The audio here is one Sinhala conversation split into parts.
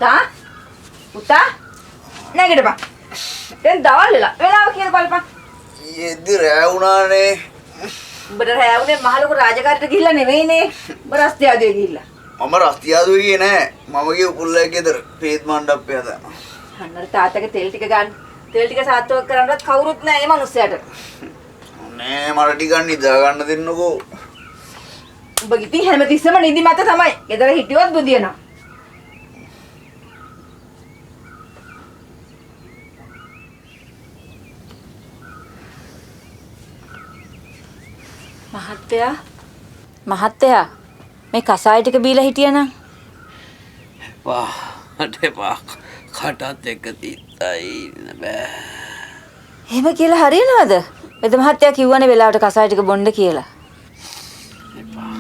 පුතා නැගිටපන්. දැන් දවල් වෙලාව කියලා බලපන්. ඊයේදී රෑ වුණානේ. උඹට රෑ වුණේ මහ ලොකු රාජකාරියට ගිහිල්ලා නෙවෙයිනේ. උඹ රස්තියාදුවේ ගිහිල්ලා. මම රස්තියාදුවේ ගියේ නෑ. මම ගියේ උපුල්ලේ ගෙදර පේත් මණ්ඩපය හදන්න. අන්නර තාත්තගේ තෙල් ටික ගන්න. තෙල් ටික සාත්තුවක් කරන්නවත් කවුරුත් නෑ මේ මිනිස්සයාට. නෑ මට ටිකක් නිදා ගන්න දෙන්නකෝ. උඹ ඉතින් හැමතිස්සෙම නිදි මත තමයි. ගෙදර හිටියොත් බුදියනවා. මහත්තයා මේ කසාය ටික බීලා හිටියනම් එපා කටත් එක්ක තිත්තයි බෑ. එහෙම කියලා හරියනවද? වෙද මහත්තයා කිව්වනේ වෙලාවට කසාය ටික බොන්න කියලා. එපා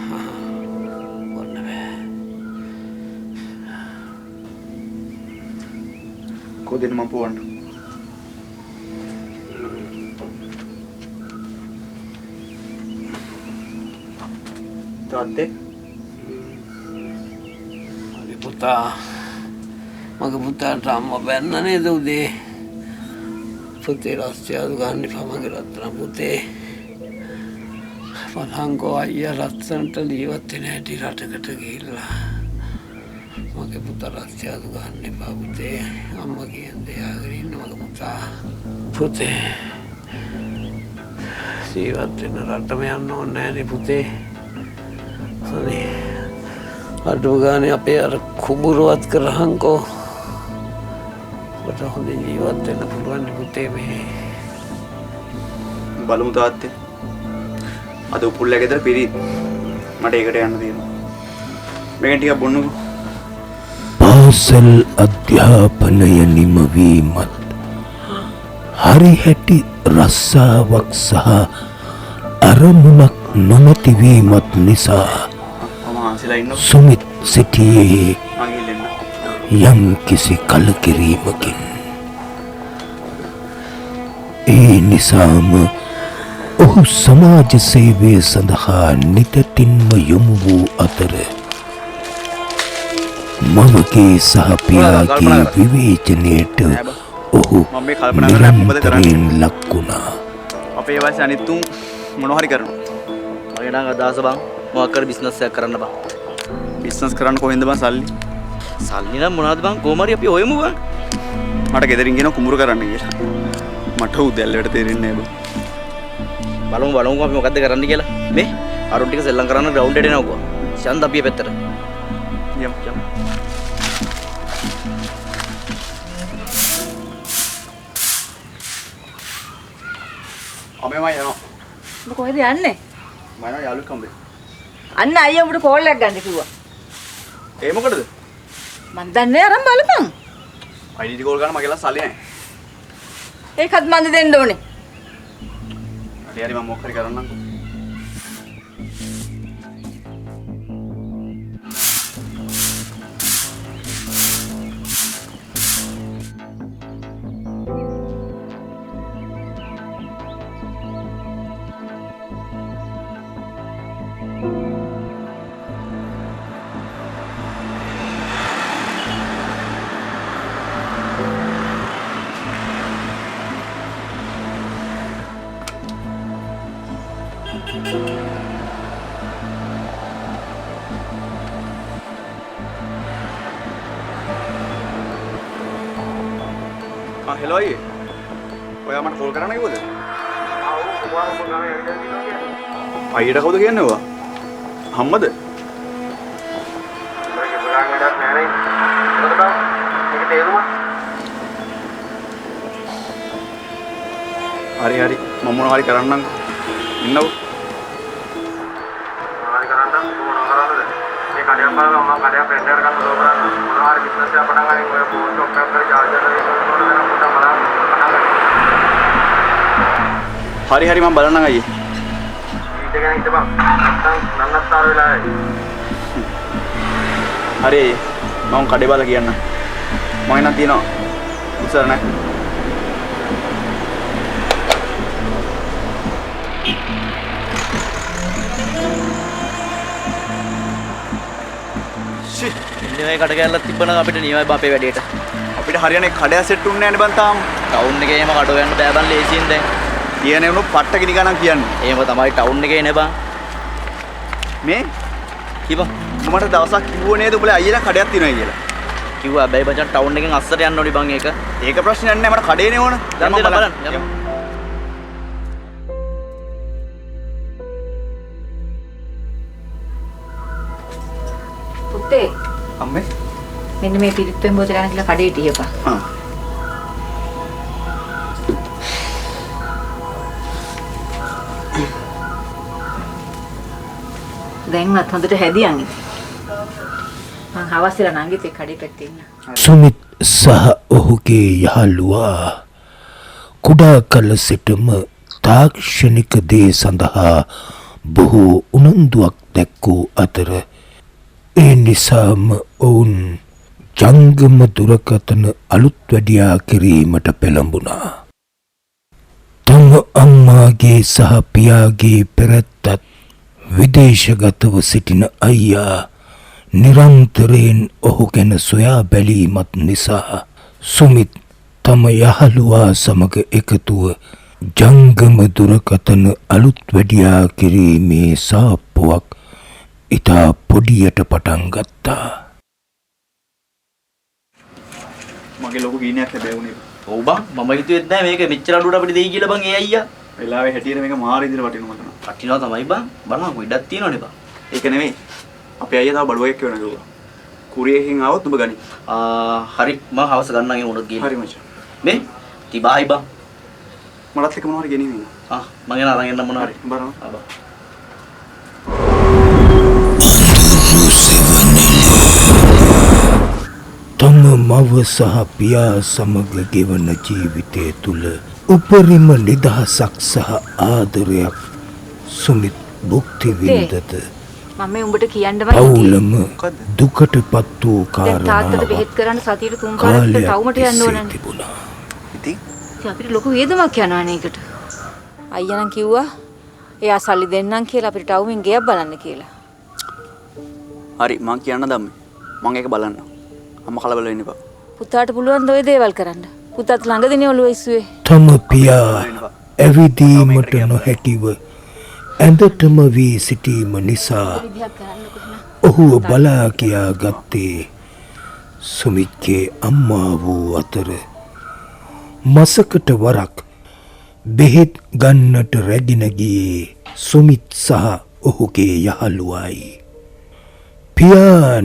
බොන්න බෑ. කොහෙද මම පොවන්නේ? තාත්තේ මගේ පුතාට අම්මා බැන්න නේද උදේ පුතේ රස්තියාදු ගන්න එපා මගේ රත්තරන් පුතේ බලංගෝ අයියා රත්තරන්ට ලීවත් වෙන හැටි රටකට ගිහිල්ලා මගේ පුතා රස්තියාදු ගන්න එපා පුතේ අම්මා කියන්නේ ආගෙන ඉන්න මගේ පුතා පුතේ ජීවත් වෙන රටම යන්න ඕනේ නෑනේ පුතේ අනේ අඩු ගානේ අපේ අර කුඹුරවත් කරහන්කෝ මට හොඳින් ජීවත් වෙන්න පුළුවන් පුතේ මේ බලමු තාත්තේ අද උපුල්ලා ගෙදර පිරිත් මට ඒකට යන්න තියෙනවා මේකෙන් ටිකක් බොන්නකෝ පාසල් අධ්‍යාපනය නිමවීමත් හරි හැටි රස්සාවක් සහ අරමුණක් නොමැති වීමත් නිසා සුමිත් සිටියේ යම් කිසි කලකිරීමකින් ඒ නිසාම ඔහු සමාජ සේවය සඳහා නිතැතින්ම යොමු වූ අතර මමගේ සහ පියාගේ විවේචනයට ඔහු නිරන්තරයෙන් ලක් වුණා. අපේ වයසේ අනිත්තුන් මොනවා හරි කරනවා. මගේ නම් අදහස බං මොකක් කර බිස්නස් එකක් කරන්න බං. බිස්නස් කරන්න කොහෙන්ද බං සල්ලි? සල්ලි නම් මොනවද බං කොහොම හරි අපි හොයමු බං. මට ගෙදරින් ගෙන කුඹුර කරන්න කියලා. මට උදැල්ලට තේරෙන්නේ නැහැ බං. බලමු අපි මොකද්ද කරන්න කියලා. මේ අරුන් ටික සෙල්ලම් කරන්න ග්‍රවුන්ඩ් එකට එනවකෝ. ශාන්ත අපි පැත්තට. යම්. අමෙමයි යනවා. උඹ කොහෙද යන්නේ? මම යනවා යාළුවෙක් හම්බෙන්න. අන්න අයියා උඹට කෝල් එකක් ගන්න කිව්වා. ඒ මොකටද? මන් දන්නේ අරන් බලපන්. ID කෝල් ගන්න මගේ ළඟ සල්ලි නැහැ. ඒකත් මන්ද දෙන්න ඕනේ. හරි මම මොකක් හරි කරන්නම්කෝ. හෙලෝ අයියේ. ඔයා මට කෝල් කරන්න කිව්වද? ආ ඔව් ඔයා කෝල් කරන්න ඇවිල්ලා තියෙනවා කියන්නේ. අයියට කවුද කියන්නේ ඔයා? හම්මද? මගේ බලාගෙන වැඩක් නෑ නේ. මොකද බං? මේක තේරුම? හරි මම මොනවා හරි කරන්නම්. ඉන්නකෝ. මොනවා හරි කරන්නම් මොනවා කරන්නද? මේ කඩයක් බලලා මම කඩයක් ප්‍රෙන්ට් එකට ගන්න උදව් කරන්න. මොනවා හරි බිස්නස් එකක් පටන් ගන්න ඔය ෆෝන් ෂොප් එකක් කරලා චාර්ජර් එක හරි මම බලන්නම් අයියේ. ඊට ගැන හිතපන්. නැත්තම් නන්නත්තර වෙලාවයි. හරි මම කඩේ බල කියන්න. මම එන්න තියනවා. උසර නැහැ. නියමයි කඩ කැල්ලක් තිබ්බනම් අපිට නියමයි බා අපේ වැඩේට. අපිට හරියන්නේ කඩයක් සෙට් උන්නේ නැහැ නේ බං තාම. ටවුන් එකේ එහෙම කඩ ගන්න බෑ බං ලේසියෙන් දැන්. කියන්නේ උණු පට්ට ගිනි ගණන් කියන්නේ. එහෙම තමයි ටවුන් එකේ නේ බං. මේ කිව්වා. උඹට දවසක් කිව්ව නේද උඹලා අයියලා කඩයක් තියෙනවා කියලා. කිව්වා හැබැයි මචං ටවුන් එකෙන් අස්සට යන්න ඕනි බං ඒක. ඒක ප්‍රශ්නයක් නෑ මට කඩේනේ ඕන. දැන් මම බලන්න. යමු. පුතේ අම්මේ. මෙන්න මේ පිරිප්පෙන් බෝතල ගන්න කියලා කඩේට ඉයපන්. හා. දැන්වත් හොඳට හැදියන් ඉතින්. මං හවස් වෙලා නංගිත් ඒ කඩේ පැත්තේ ඉන්න. සුමිත් සහ ඔහුගේ යහළුවා කුඩා කල සිටම තාක්ෂණික දේ සඳහා බොහෝ උනන්දුවක් දැක්වූ අතර ඒ නිසාම ඔවුන් ජංගම දුරකථන අලුත් වැඩියා කිරීමට පෙළඹුණා. තම අම්මාගේ සහ පියාගේ පෙරැත්තත් විදේශගතව සිටින අයියා නිරන්තරයෙන් ඔහු ගැන සොයා බැලීමත් නිසා සුමිත් තම යහළුවා සමග එකතුව ජංගම දුරකථන අලුත් වැඩියා කිරීමේ සාප්පුවක් ඉතා පොඩියට පටන් ගත්තා. මගේ ලොකු ගීනයක් හැබැයි උනේ. ඔව් බං මම හිතුවෙත් නෑ මේක මෙච්චර අඩුවට අපිට දෙයි කියලා බං ඒ අයියා. වෙලාවේ හැටියට මේක මාර ඉදිරියට වටිනවා මට නම්. වටිනවා තමයි බං. බලන්න ඉඩක් තියෙනවනේ බං. ඒක නෙමෙයි. අපේ අයියා තව බඩුවක් කියවන කිව්වා. කුරියකින් ආවොත් ඔබ ගනි. හරි මම හවස ගන්නන් උනොත් ගිහින්. හරි මචං. මේ තිබායි බං. මලත් එක මොනවද ගෙනින්න. මම යන අරන් එන්න මොනවා හරි. බලන්න. බං. තම මව සහ පියා සමග ගෙවන ජීවිතය තුළ උපරිම නිදහසක් සහ ආදරයක් සුමිත් භුක්ති විඳද මම මේ උඹට කියන්නමයි පවුලම දුකට පත් වූ දැන් තාත්තට බෙහෙත් කාරණාවක් කරන්න සතියට 3 පාරක් තවමට යන්න ඕනනේ. තිබුණා. ඉතින් ඉතින් අපිට ලොකු වේදමක් යනවානේ ඒකට. අයියා නම් කිව්වා එයා සල්ලි දෙන්නම් කියලා අපිට ටවුමින් ගෙයක් බලන්න කියලා. හරි මං කියන්න දම්මේ. මං ඒක බලන්න. අම්මා කලබල වෙන්න එපා. පුතාට පුළුවන් ද ඔය දේවල් කරන්න. පුතාත් ළඟදීනේ ඔළුව ඉස්සුවේ. තම පියා ඇවිදීමට නොහැකිව ඇඳටම වී සිටීම නිසා ඔහුව බලා කියා ගත්තේ සුමිත්ගේ අම්මා වූ අතර මසකට වරක් බෙහෙත් ගන්නට රැගෙන ගියේ සුමිත් සහ ඔහුගේ යහළුවායි. පියා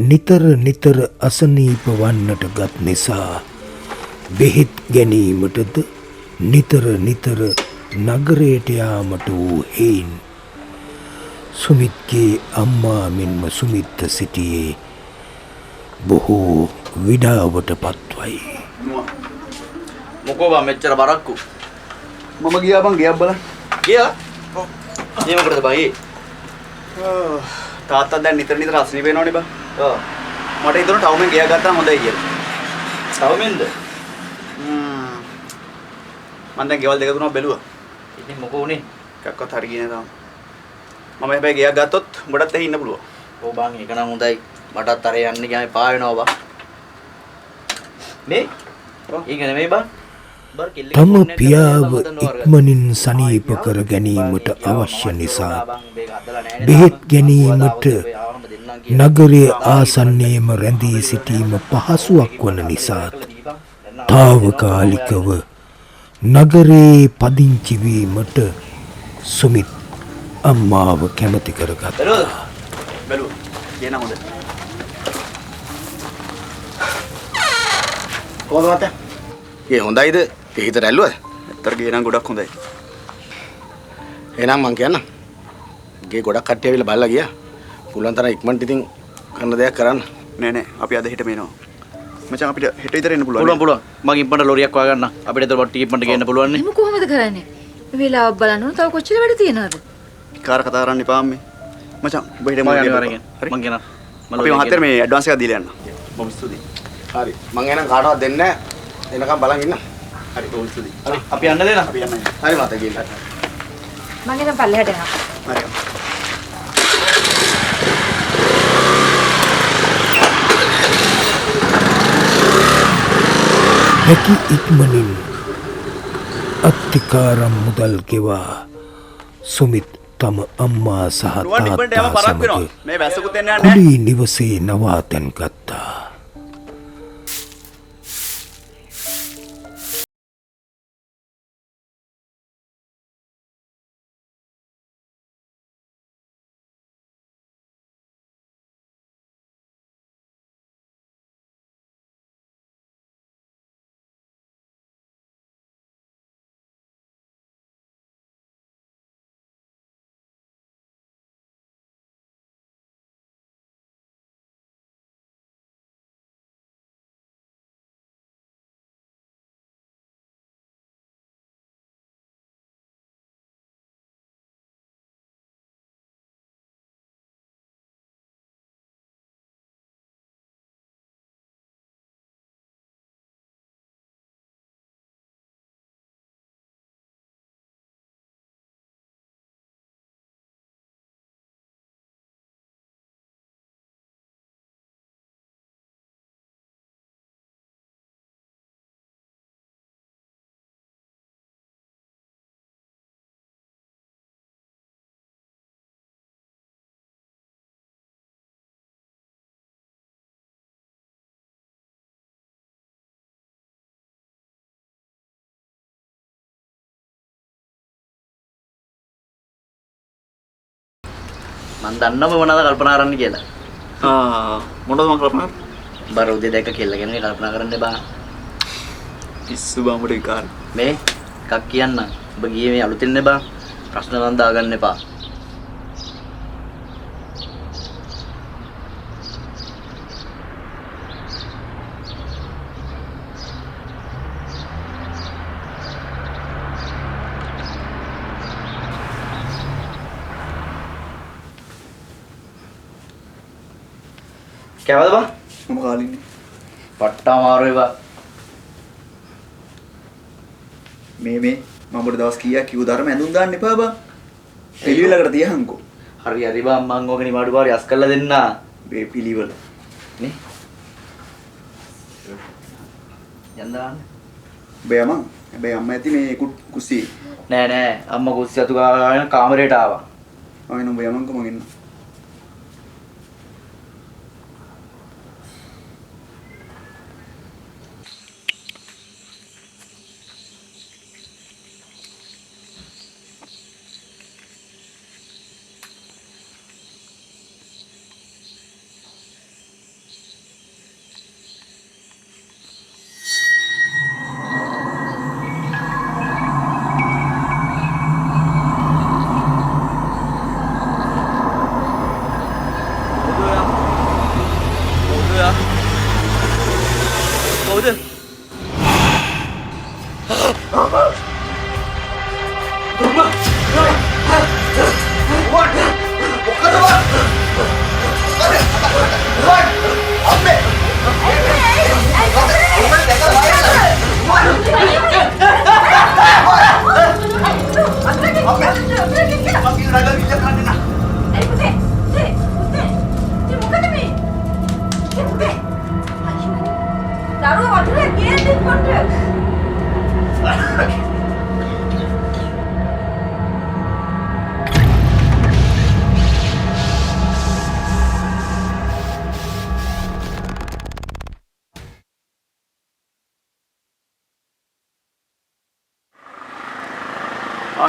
නිතර අසනීප වන්නට ගත් නිසා බෙහෙත් ගැනීමටද නිතර නගරයට යාමට වූ හේයින් සුමිත්ගේ අම්මා මෙන්ම සුමිත්ත සිටියේ බොහෝ විඩාවට පත්වයි. මොකෝ බං මෙච්චර බරක්කු. මම ගියා බං ගෙයක් බලන්න. ගියා? ඔව්. මේ මොකටද බං ඒ? තාත්තා දැන් නිතර අසනීප වෙනවනේ බං. ඔව්. මට හිතුණා ටවුමෙන් ගෙයක් ගත්තාම හොඳයි කියලා. තවමෙන්ද? මම දැන් ගෙවල් දෙක තුනක් බැලුවා. ඉතින් මොකෝ උනේ? එකක්වත් හරි ගියේ නෑ තාම. මම හැබැයි ගෙයක් ගත්තොත් උඹටත් එහි ඉන්න පුළුවන්. ඔව් බං ඒක නම් හොඳයි. මටත් අර යන්න ගියාම පා වෙනවා බං. මේ? ඒක නෙමෙයි බං. තම පියාව ඉක්මනින් සනීප කර ගැනීමට අවශ්‍ය නිසා බෙහෙත් ගැනීමට නගරයේ ආසන්නයේම රැඳී සිටීම පහසුවක් වන නිසාත් තාවකාලිකව නගරයේ පදිංචි වීමට සුමිත් අම්මාව කැමති කරගත්තා. බැලුවා. කියනවා හොඳ. කොහොමද මත? ඒ හොඳයිද? පිහිට රැල්ලුවද? ඇත්තට ගේ නම් ගොඩක් හොඳයි. එහෙනම් මං කියන්නම්. ගේ ගොඩක් කට්ටිය ඇවිල්ලා බලලා ගියා. පුළුවන් තරම් ඉක්මනට ඉතින් කරන දෙයක් කරන්න. නෑ අපි අද හෙට මේනවා. මචං අපිට හෙට විතර එන්න පුළුවන්. පුළුවන්. මම ඉක්මනට ලොරියක් හොයාගන්න. අපිට ඒතර බට්ටි ඉක්මනට ගේන්න පුළුවන් නේ. එහෙම කොහොමද කරන්නේ? මේ වෙලාවක් බලන්න ඕන තව කොච්චර වැඩ තියෙනවද? කාර කතා කරන්න එපා අම්මේ. මචං ඔබ හෙට මම යනවා අරගෙන. මං කියනවා. අපි මහත්තයා මේ ඇඩ්වාන්ස් එකක් දීලා යන්න. බොහොම ස්තුතියි. හරි. මං එහෙනම් කාටවත් දෙන්නේ නැහැ. එනකම් බලන් ඉන්න. හරි බොහොම ස්තුතියි. හරි අපි යන්න දෙන්න. අපි යන්න. හරි මත ගිහින්. මම එනම් පල්ලෙහාට යනවා. හරි. හැකි ඉක්මනින් අත්තිකාරම් මුදල් ගෙවා සුමිත් තම අම්මා සහ නුවන් ඉක්මනට යම තාත්තා පරක් වෙනවා. සමග මේ වැස්සකුත් එන්න යන්නේ. කුලී නිවසේ නවාතැන් ගත්තා. මං දන්නව මොනවද කල්පනා කරන්න කියලා. මොනවද මම කල්පනා බර උදේ දැක්ක කෙල්ල ගැන කල්පනා කරන්න එපා. පිස්සු බම්බට විකාර. මේ එකක් කියන්න. ඔබ ගියේ මේ අලුතෙන් නේ ප්‍රශ්න නම් දාගන්න එපා. කැවද බං? මම කාලින්නේ. පට්ටා මාරු ඒවා. මේ මම ඔබට දවස් කීයක් කිව්ව ධර්ම ඇඳුම් දාන්න එපා බං. පිළිවෙලකට තියහන්කෝ. හරි හරි බං මං ඕක නිමාඩු පාරේ අස් කරලා දෙන්න. මේ පිළිවෙල. නේ? යන්දාන්න. බෑ මං. හැබැයි අම්මා ඇති මේ කුස්සියේ. නෑ නෑ අම්මා කුස්සිය අතු ගාගෙන කාමරේට ආවා. ආයෙ බෑ මං කොමන් එන්න. කවුද?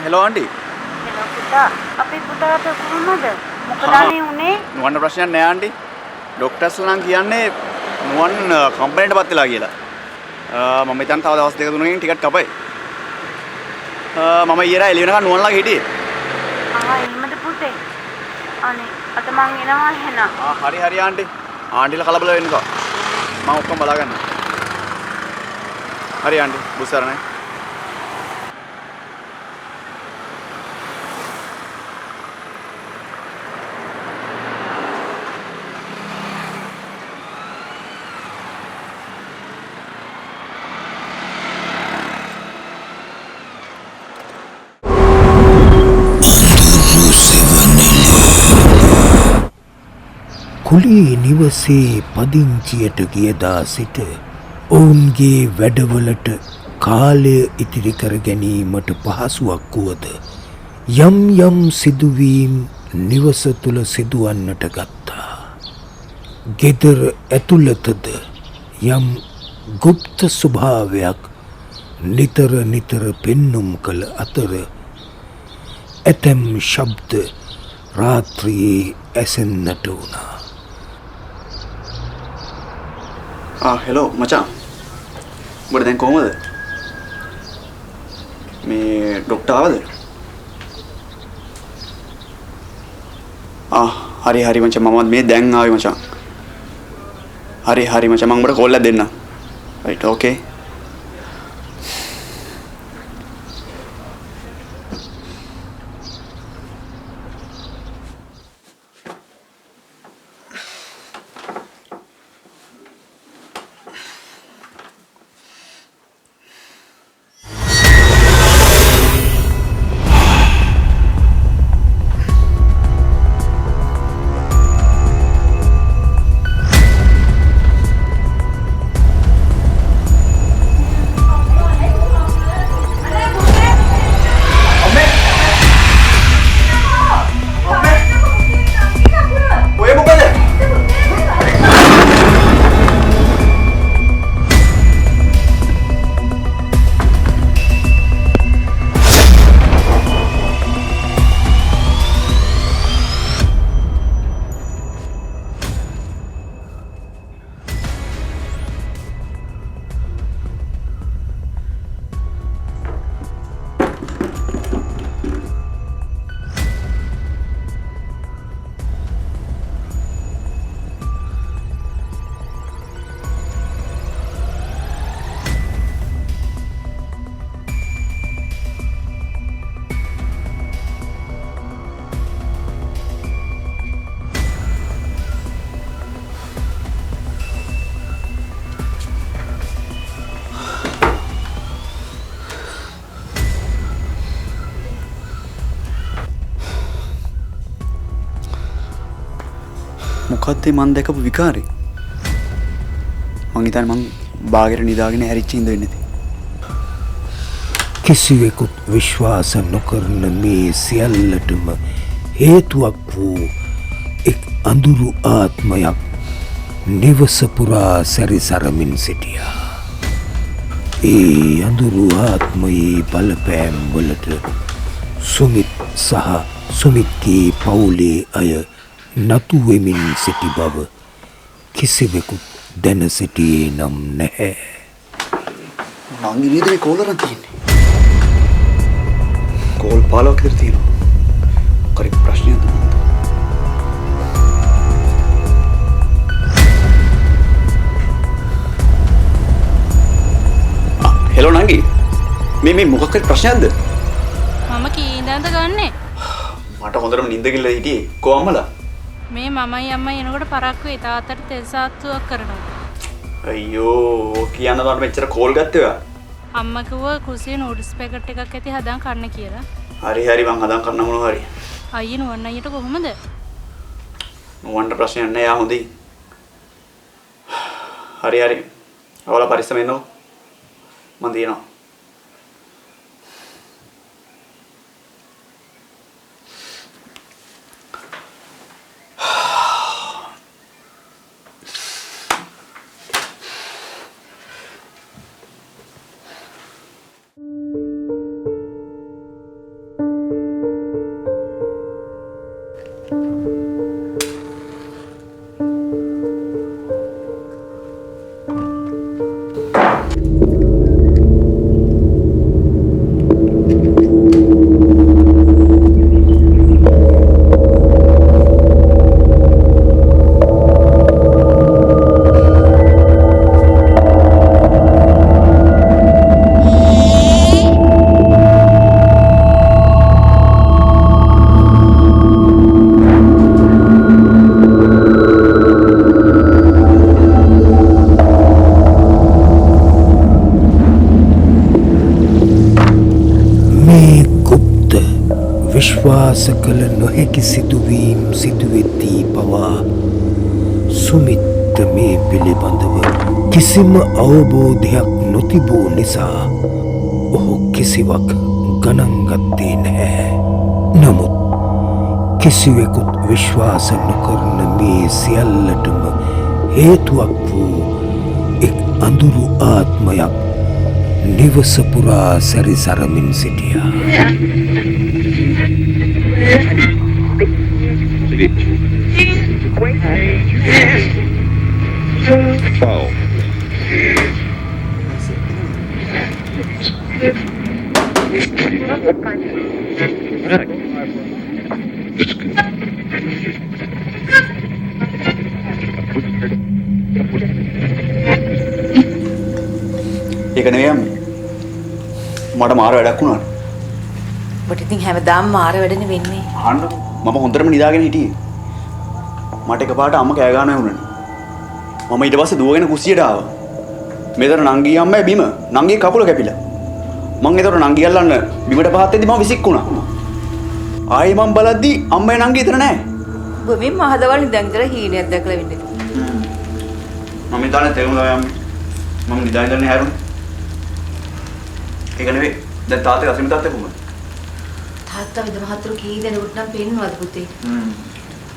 Hello aunty. හෙලෝ පුතා. අපේ පුතාට කොහොමද? මොකද අනේ උනේ? නුවන්න ප්‍රශ්නයක් නෑ ආන්ටි. ඩොක්ටර්ස්ලා නම් කියන්නේ නුවන් කම්පැනිට පත් වෙලා කියලා. මම හිතන්නේ තව දවස් දෙක තුනකින් ටිකට් කපයි. මම ඊයරා එළි වෙනකන් නුවන්ලාගේ හිටියේ. එහෙමද පුතේ? අනේ අද මං එනවා එහෙනම්. හරි හරි ආන්ටි. ආන්ටිලා කලබල වෙන්න එපා. මම ඔක්කොම බලාගන්නම්. හරි ආන්ටි. බුස්සරණයි. කුලී නිවසේ පදිංචියට ගියදා සිට ඔවුන්ගේ වැඩවලට කාලය ඉතිරි කර ගැනීමට පහසුවක් වුවද යම් යම් සිදුවීම් නිවස තුළ සිදුවන්නට ගත්තා. ගෙදර ඇතුළතද යම් ගුප්ත ස්වභාවයක් නිතර නිතර පෙන්නුම් කළ අතර ඇතැම් ශබ්ද රාත්‍රියේ ඇසෙන්නට වුණා. හෙලෝ මචං. උඹට දැන් කොහමද? මේ ඩොක්ටර් ආවද? හරි හරි මචං මමත් මේ දැන් ආවේ මචං. හරි හරි මචං මම උඹට කෝල් එකක් දෙන්නම්. රයිට් ඕකේ. මොකද්ද මන් දැකපු විකාරේ? මං හිතන්නේ මං බාගෙට නිදාගෙන හැරිච්ච ඉඳ වෙන්නේ නැති. කිසිවෙකුත් විශ්වාස නොකරන මේ සියල්ලටම හේතුවක් වූ එක් අඳුරු ආත්මයක් නිවස පුරා සැරිසරමින් සිටියා. ඒ අඳුරු ආත්මයේ බලපෑම් වලට සුමිත් සහ සුමිත්ගේ පවුලේ අය නතු වෙමින් සිටි බව කිසිවෙකුත් දැන සිටියේ නම් නැහැ. මං ඉනේද මේ කෝල් කරන් තියෙන්නේ. කෝල් 15ක් විතර තියෙනවා. කරේ ප්‍රශ්නයක් තමයි. හෙලෝ නංගි. මේ මොකක් හරි ප්‍රශ්නයක්ද? මම කීඳන්ද ගන්නෙ? මට හොඳටම නිින්ද ගිහලා හිටියේ. කො අම්මලා? මේ මමයි අම්මයි එනකොට පරක්කු වෙයි තාත්තට තෙල් සාත්තුවක් කරනවා. අයියෝ කියන්න මට මෙච්චර කෝල් ගත්තේ ඔයා. අම්මා කිව්වා කුසියේ නූඩ්ල්ස් පැකට් එකක් ඇති හදන් කන්න කියලා. හරි හරි මං හදන් කරන්න මොනවා හරි. අයියේ නුවන් අයියට කොහොමද? නුවන්ට ප්‍රශ්නයක් නෑ යා හොඳයි. හරි හරි. ඔයාලා පරිස්සම ඉන්නකෝ. මං දිනනවා. විශ්වාස කළ නොහැකි සිදුවීම් සිදුවෙද්දී පවා සුමිත් මේ පිළිබඳව කිසිම අවබෝධයක් නොතිබූ නිසා ඔහු කිසිවක් ගණන් ගත්තේ නැහැ. නමුත් කිසිවෙකුත් විශ්වාස නොකරන මේ සියල්ලටම හේතුවක් වූ එක් අඳුරු ආත්මයක් නිවස පුරා සැරිසරමින් සිටියා. ඒක නෙවෙයි අම්මේ. මට මාර වැඩක් වුණා. ඔබට ඉතින් හැමදාම මාර වැඩනේ වෙන්නේ. අහන්න මම හොඳටම නිදාගෙන හිටියේ. මට එකපාරට අම්ම කෑ ගන්නවා වුණානේ. මම ඊට පස්සේ දුවගෙන කුස්සියට ආවා. මෙතන නංගී අම්මයි බිම. නංගී කකුල කැපිලා. මං ඒතර නංගී අල්ලන්න බිමට පහත් වෙද්දි මම විසික්කුණා. ආයි මං බලද්දි අම්මයි නංගී එතන නැහැ. ඔබ මේ මහදවල් ඉඳන් ඉතල හීනයක් දැකලා වෙන්නේ. මම ඉතන තේරුණා අම්මේ. මම නිදාගෙන හැරුණා. ඒක නෙවෙයි. දැන් තාත්තේ අසිම තාත්තේ කොහමද? තාත්තා විද මහතුරු කී දෙනෙකුට නම් පෙන්නවද පුතේ?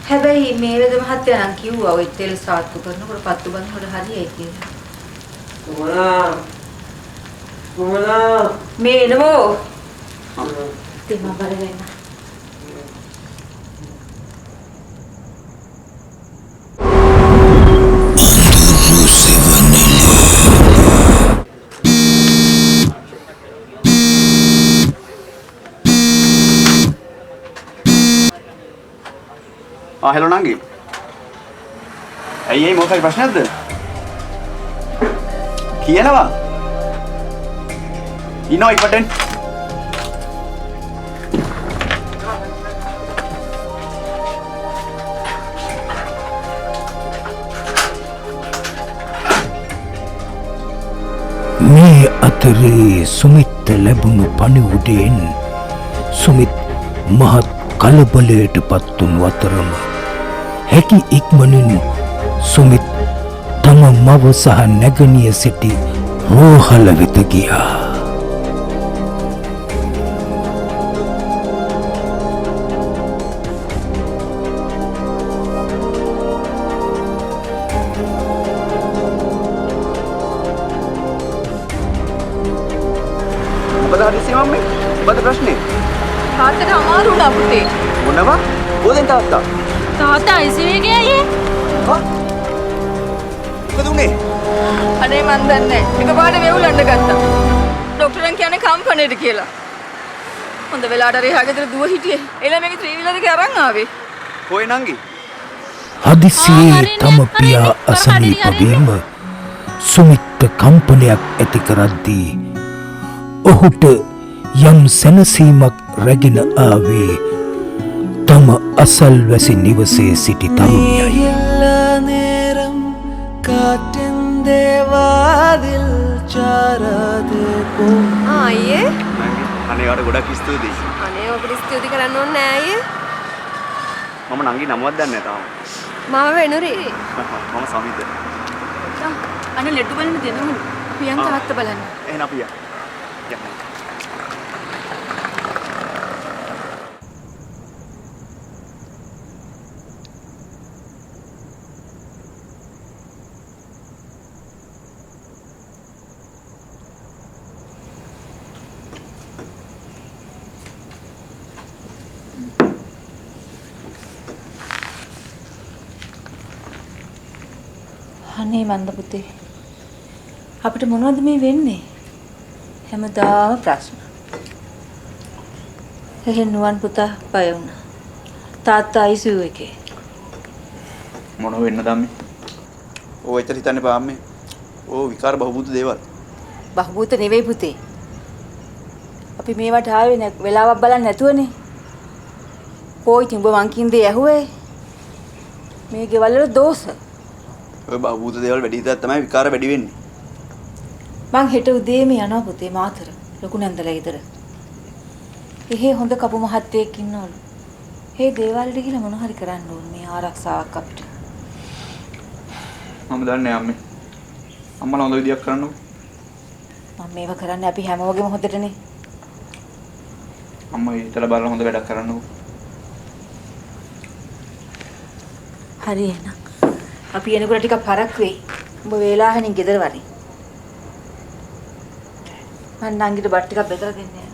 හැබැයි මේ වෙද මහත්තයා නම් කිව්වා ඔය තෙල් සාත්තු කරනකොට පත්තු බඳනකොට හරියයි කියලා. කුමලා මේ එනවෝ. තේ මම බලන්න. හෙලෝ නංගි. ඇයි මොකක්ද ප්‍රශ්නයක්ද? කියනවා. ඉනෝ ඉපටෙන්. මේ අතරේ සුමිත්ට ලැබුණු පණිවුඩයෙන් සුමිත් මහත් කලබලයට පත්වුණු අතරම හැකි ඉක්මනින් සුමිත් තම මව සහ නැගණිය සිටි රෝහල වෙත ගියා. මොකද හදිස්සිය මම්මේ? මොකද ප්‍රශ්නේ? තාත්තට අමාරු වුණා පුතේ. මොනවා? කොහෙන්ද තාත්තා? තාත්තා ICU එකේ අයියේ. හා? මොකද උනේ? අනේ මන් දන්නේ එකපාරට වෙවුලන්න ගත්තා. ડોක්ටරන් කියන්නේ කම්පණයට කියලා. හොඳ වෙලාවට රේහා ගෙදර දුව හිටියේ. එළමගේ ත්‍රිවිලර් එක අරන් ආවේ. කොයි නංගි? හදිසියේ තම පියා අසනීප වීම සුමිත්ට කම්පනයක් ඇති කරද්දී ඔහුට යම් සැනසීමක් රැගෙන ආවේ තම අසල්වැසි නිවසේ සිටි තරුණියයි. நேரம் காற்றின் தேவாதில் சாராதே අයියේ නංගි අනේ වට ගොඩක් ස්තුතියි. අනේ ඔබට ස්තුති කරන්න ඕනේ නෑ අයියේ. මම නංගි නමවත් දන්නේ නැහැ තාම. මම වෙනුරි. මම සමිත. අනේ ලෙඩු බලන්න දෙනවලු. පියන් තාත්තා බලන්න. එහෙනම් අපි යමු. අනේ මන්ද පුතේ. අපිට මොනවද මේ වෙන්නේ? හැමදාම ප්‍රශ්න. එහෙන් නුවන් පුතා බය වුණා. තාත්තා ICU එකේ. මොන වෙන්න දම්මේ? ඕ එතන හිතන්නේ පාම්මේ. ඕ විකාර බහූත දේවල්. බහූත නෙවෙයි පුතේ. අපි මේවට ආවේ වෙලාවක් බලන්න නැතුවනේ. කොයි තිඹ මං කින්දේ ඇහුවේ? මේ ගෙවල් වල දෝෂ. ඔය බහූත දේවල් වැඩි හිතක් තමයි විකාර වැඩි වෙන්නේ. මං හෙට උදේම යනවා පුතේ මාතර ලොකු නැන්දලා ගෙදර. එහෙ හොඳ කපු මහත්තයෙක් ඉන්නවලු. ඒ දේවල් වලට ගිහලා මොන හරි කරන්න ඕනේ මේ ආරක්ෂාවක් අපිට. මම දන්නේ අම්මේ. අම්මලා හොඳ විදියක් කරන්නකෝ. මම මේව කරන්නේ අපි හැමෝගෙම හොඳටනේ. අම්මා හිතලා බලලා හොඳ වැඩක් කරන්නකෝ. හරි එහෙනම්. අපි එනකොට ටිකක් පරක් වෙයි. උඹ වේලාහෙනින් ගෙදර වරි. මං නංගිට බත් ටිකක් බෙදලා දෙන්න යනවා.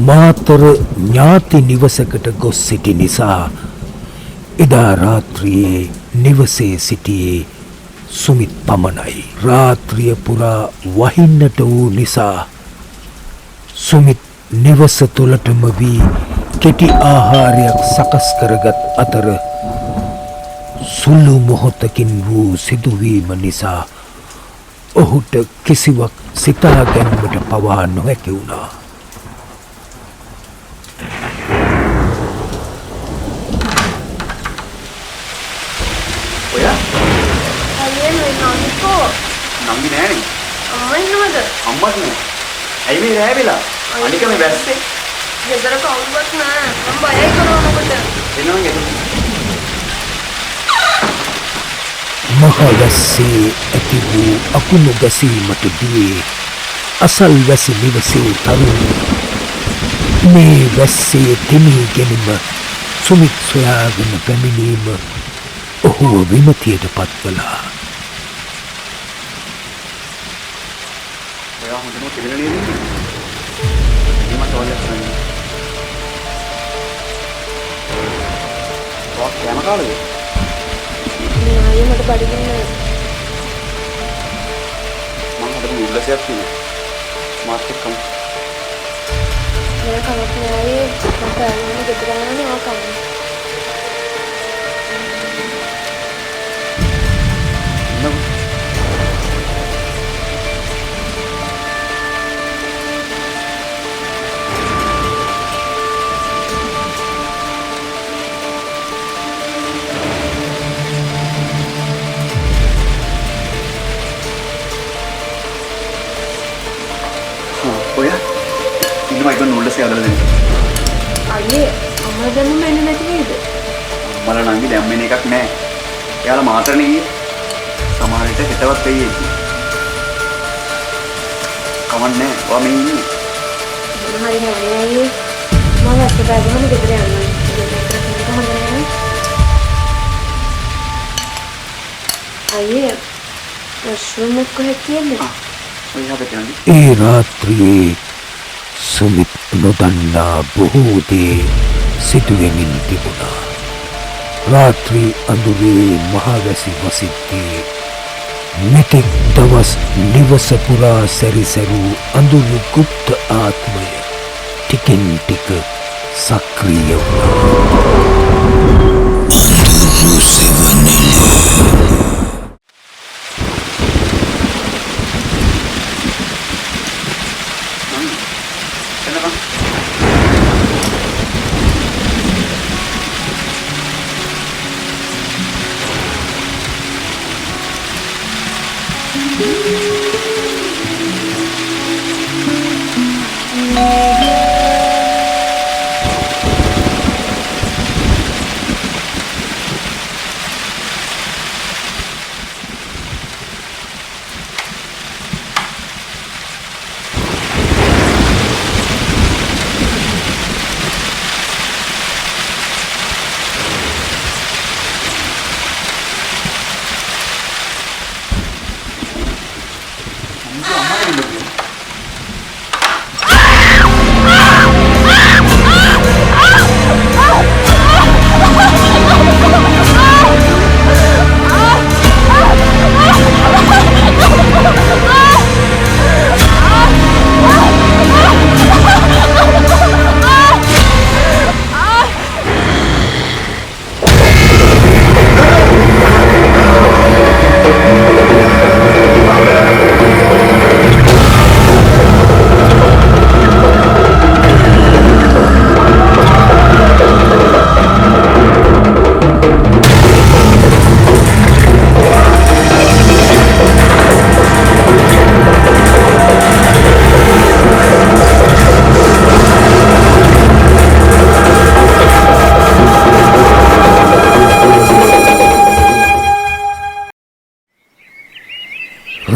මාතර ඥාති නිවසකට ගොස් සිටි නිසා එදා රාත්‍රියේ නිවසේ සිටියේ සුමිත් පමණයි. රාත්‍රිය පුරා වහින්නට වූ නිසා සුමිත් නිවස තුළටම වී කෙටි ආහාරයක් සකස් කරගත් අතර සුළු මොහොතකින් වූ සිදුවීම නිසා ඔහුට කිසිවක් සිතා ගැනීමට පවා නොහැකි වුණා. අයියේ නංගිකෝ නංගි නෑනේ. අම්මා ඉන්නවද? අම්මත් නෑ. ඇයි මේ රෑ වෙලා? අනික මේ වැස්සේ. ගෙදර කවුරුවත් නෑ. මම බයයි කරනකොට. එනවා ගෙදර. මහවැස්සේ ඇති වූ අකුණු ගැසීමට දුවේ අසල්වැසි නිවසේ තරුණ මේ වැස්සේ තෙමී ගැනීම සුමිත් සොයාගෙන පැමිණීම ඔහුව විමතියට පත් කළා. ඔයා හොඳම කෙරෙලා නේද? මම තෝරලා කරන්නේ. ඔයා කෑම කාලේ? මේ අයියේ මට බඩගින්නේ මම හදපු උල්ලසයක් තියෙනවා. මාත් එක්කම. නෑ කමක් නෑ අයියේ මට අයියේ ගෙදර යනවා ආ කන්න. ඔයා ඉන්නවා ඉතින් උල්ලසේ හදලා දෙන්න. අයියේ අම්මා දැම්ම එන්නේ නැති නේද? මල නංගි දැම්මෙන එකක් නෑ. එයාලා මාතරනේ ගියේ. සමහර විට හිතවත් වෙයි ඒක. කවන්නේ ඔයා මේ ඉන්නේ. හරි නෑ අයියේ මම අත්පැදගෙන ගෙදර යනවා. අයියේ වොෂ්රූම් එක කොහෙද තියෙන්නේ? ඔයා හදපියන්නේ. ඒ රාත්‍රියේ සුමිත් නොදන්නා බොහෝ දේ සිදුවෙමින් තිබුණා. රාත්‍රී අඳුරේ මහවැසි වසිද්දී මෙතෙක් දවස් නිවස පුරා සැරිසැරූ අඳුරු ගුප්ත ආත්මය ටිකෙන් ටික සක්‍රිය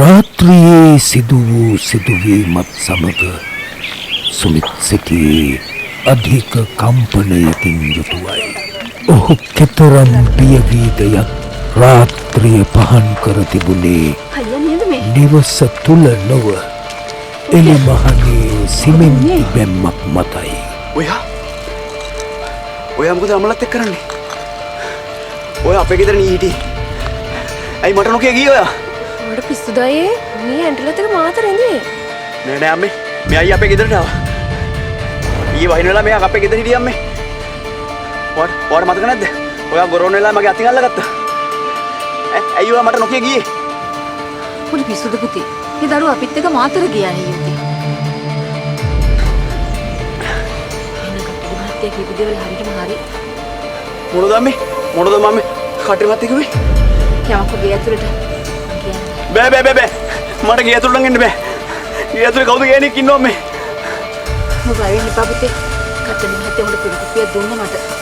රාත්‍රියේ සිදු වූ සිදුවීමත් සමග සුමිත් සිටියේ අධික කම්පනයකින් යුතුවයි. ඔහු කෙතරම් බියවීදයක් රාත්‍රිය පහන් කර තිබුණේ නිවස තුළ නොව එළිමහනේ සිමෙන්ති බැම්මක් මතයි. ඔයා මොකද අමලත් එක්ක කරන්නේ? ඔය අපේ ගෙදර නී හිටියේ. ඇයි මට නොකිය ගියේ ඔයා? මට පිස්සුද අයියේ? මේ ඇන්ටලත් එක මාත රැඳේ. නෑ අම්මේ. මේ අයියා අපේ ගෙදරට ආවා. ඊයේ වහින වෙලාව මෙයා අපේ ගෙදර හිටියා අම්මේ. ඔයාට මතක නැද්ද? ඔයා ගොරෝන් වෙලාව මගේ අතින් අල්ලගත්තා. ඇයි ඔයා මට නොකිය ගියේ? පොඩි පිස්සුද පුතේ. මේ දරුවා අපිත් එක්ක මාතර ගියා නේ යුතේ. එන්න කට්ටිය මහත්තයා කියපු දේවල් හරියටම හරි. මොනවද අම්මේ? මොනවද මම්මේ? කට්ටිය මහත්තයා කිව්වේ? යමකෝ ගේ ඇතුළට. බෑ. මට ගේ ඇතුළට එන්න බෑ. ගේ ඇතුළේ කවුද ගෑණියෙක් ඉන්නව අම්මේ? මොකද වෙන්නේ පුතේ? කට්ටිය මහත්තයා උඩ පිළිකුපිය දුන්න මට.